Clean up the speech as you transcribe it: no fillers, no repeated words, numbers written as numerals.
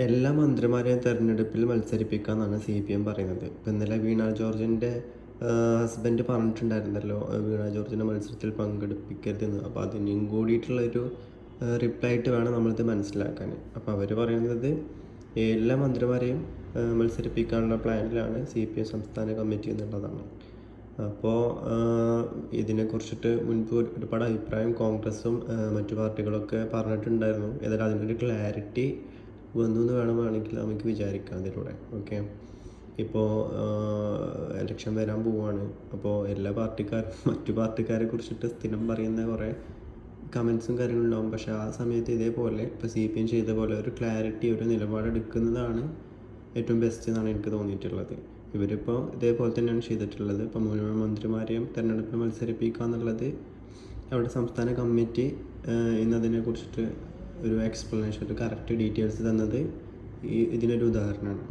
എല്ലാ മന്ത്രിമാരെയും തെരഞ്ഞെടുപ്പിൽ മത്സരിപ്പിക്കാമെന്നാണ് CPM പറയുന്നത്. ഇപ്പം ഇന്നലെ വീണ ജോർജിൻ്റെ ഹസ്ബൻഡ് പറഞ്ഞിട്ടുണ്ടായിരുന്നല്ലോ, വീണ ജോർജിനെ മത്സരത്തിൽ പങ്കെടുപ്പിക്കരുതെന്ന്. അപ്പോൾ അതിനും കൂടിയിട്ടുള്ളൊരു റിപ്ലൈ ആയിട്ട് വേണം നമ്മളിത് മനസ്സിലാക്കാൻ. അപ്പോൾ അവർ പറയുന്നത് എല്ലാ മന്ത്രിമാരെയും മത്സരിപ്പിക്കാനുള്ള പ്ലാനിലാണ് CPM സംസ്ഥാന കമ്മിറ്റി എന്നുള്ളതാണ്. അപ്പോൾ ഇതിനെക്കുറിച്ചിട്ട് മുൻപ് ഒരുപാട് അഭിപ്രായം കോൺഗ്രസും മറ്റു പാർട്ടികളൊക്കെ പറഞ്ഞിട്ടുണ്ടായിരുന്നു. ഏതായാലും അതിനൊരു ക്ലാരിറ്റി വന്നു എന്ന് വേണമെങ്കിൽ നമുക്ക് വിചാരിക്കാം അതിലൂടെ. ഓക്കെ, ഇപ്പോൾ ഇലക്ഷൻ വരാൻ പോവുകയാണ്. അപ്പോൾ എല്ലാ പാർട്ടിക്കാരും മറ്റു പാർട്ടിക്കാരെ കുറിച്ചിട്ട് സ്ഥിരം പറയുന്ന കുറേ കമൻസും കാര്യങ്ങളുണ്ടാവും. പക്ഷേ ആ സമയത്ത് ഇതേപോലെ ഇപ്പോൾ CPM ചെയ്ത പോലെ ഒരു ക്ലാരിറ്റി, ഒരു നിലപാടെടുക്കുന്നതാണ് ഏറ്റവും ബെസ്റ്റ് എന്നാണ് എനിക്ക് തോന്നിയിട്ടുള്ളത്. ഇവരിപ്പോൾ ഇതേപോലെ തന്നെയാണ് ചെയ്തിട്ടുള്ളത്. ഇപ്പോൾ മുഴുവൻ മന്ത്രിമാരെയും തെരഞ്ഞെടുപ്പിൽ മത്സരിപ്പിക്കുക എന്നുള്ളത് അവിടെ സംസ്ഥാന കമ്മിറ്റി ഇന്നതിനെ കുറിച്ചിട്ട് ഒരു എക്സ്പ്ലനേഷൻ, ഒരു കറക്റ്റ് ഡീറ്റെയിൽസ് തന്നത് ഇതിനൊരു ഉദാഹരണമാണ്.